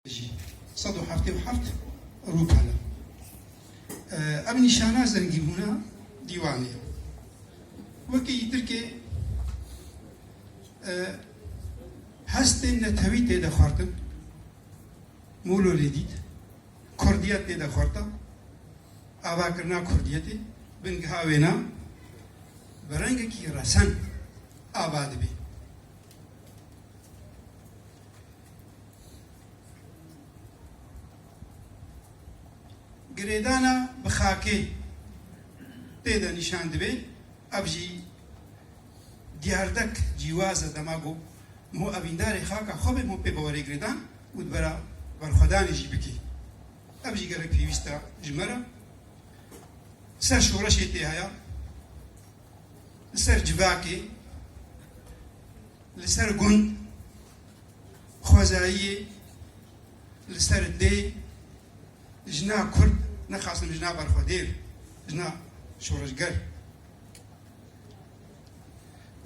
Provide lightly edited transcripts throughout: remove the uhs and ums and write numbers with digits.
صد و هەفتێ و هەفت ڕووپەلە ئەم نیشانە زەنگیبوونە دیوانەیە وەکی ترکێ هەستێن نەتەوی تێدە خواردن مولۆ لێ دیت کوردیەت تێدە خواردە ئاواکردنا کوردیەتێ بنگها وێنە بە ڕەنگێکی ڕەسەن ئاوا دەبێ گرێدانە بە خاکێ تێدە نیشان دەبێ ئەڤژی دیاردەک جیوازە دەماگۆ مهۆ ئەڤیندارێ خاکە خۆ بێ مۆ پێ بەوەرەی گرێدان وت بەرە بەرخۆدانێژی بکەی ئەڤژی گەرەک پێویستە ژمەرە سەر شۆڕەشێ تێ هەیە لەسەر جڤاکێ لەسەر گوند خۆزاییێ لەسەر دێ ژنا کورد نەخواستم ژنا بەرخۆدێر ژنا شۆڕەشگەر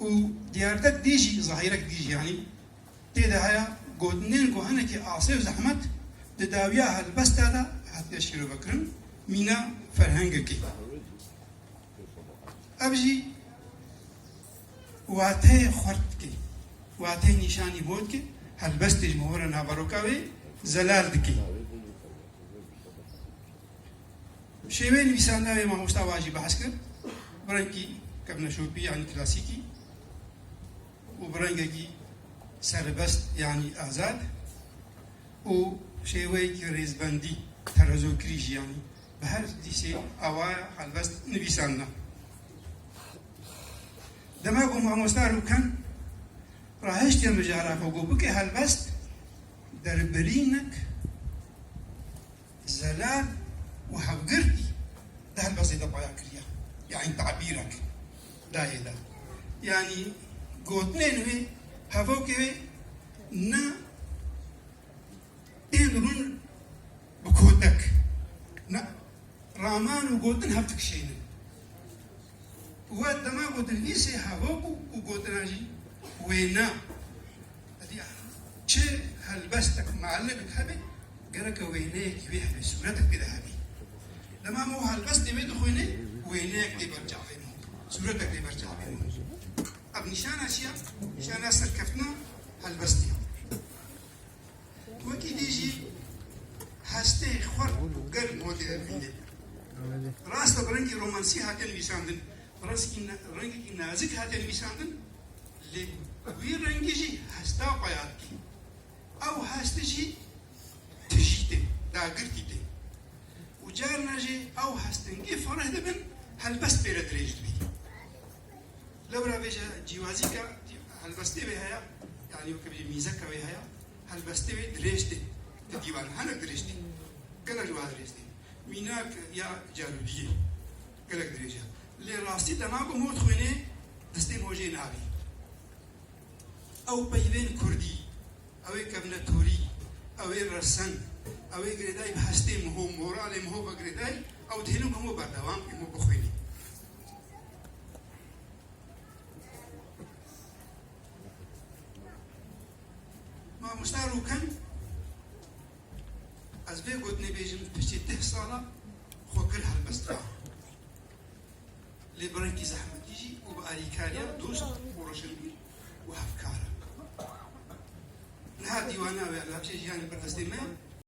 و دیاردەک دێژی زەهیرەک دیژی یعنی تێدا هەیە گۆتنێن گۆهەنێکی ئاسێ و زەحمەت دەداویە هەلبەستادا هاتیە شیرۆڤەکردن مینە فەرهەنگێکی ئەڤژی واتەیە خوردکێ واتەی نیشانی بۆتکێ هەلبەستێژ مهۆرە نابەرۆکاوێ زەلال دکێ شێوەیە نویساندناوێ مامۆستا واژی بەحەس کرد بڕەنگی کەبنەشۆپی یعنی کلاسیکی و بڕەنگێکی سەربەست یعنی ئازاد و شێوەیەکی ڕێزبەندی تەرەزۆکریژ یعنی بە هەر دیسێ ئاوایە هەلبەست نویساندنا دەماگۆ مامۆستا ڕووکەن ڕاهێشتێ مژاراکە گۆ بکێ هەلبەست دەربرینەک زەلال وهەڵگرتی دا هەلبەستێ دەپایا کردیە یعنی تعبیرەک داهێدا یعنی گۆتنێن وێ هەڤۆکێ نە تێن ڕون بە کۆتەک نە ڕامان و گۆتن هەفتکشێنن وە دەما گۆتن هیسێ هەڤۆک و گۆتناژی وێنا چه هەلبەستێک معلەبێک هەبێ گەرەکە وێنەیەکی وێ هەبێ سوورەتێک پێدا هەبێ لما مو هالبس تبيت خويني وينك دي برجع بينه صورتك دي برجع بينه اب نشان اشياء نشان اسر كفتنا هالبس دي وكي ديجي هاستي خور وقر مودي ارميني راس برنجي رومانسي هاتن بيساندن رنجي نازك هاتن بيساندن لي وي رنجي جي هاستا قياتي او هاستجي تجيتي دا قرتي وجار ناجي او هستنجي فرح دبن هالبست بيرا دريج بي لو را بيجا جوازيكا هالبستي بهايا يعني وكبي ميزاكا بهايا هالبستي دريج دي ديوان هنك دريج دي قالك جواز دريج دي ميناك يا جارودية قالك دريجها اللي راستي تماكم هو تخويني دستي موجي نابي او بيبين كردي او كابنا توري او رسن او گریدای هستی مهو مورال مهو بگریدای او دهنو مهو بردوام مهو بخوینی ما مستارو کن از به گوتنی بیجم پشتی 10 ساله خو کل هالبستا لبرنکی زحمتیجی و با آلیکاریا دوست و روشنبیر و هفکارا نها دیوانا و لابچه جیانی بردستی من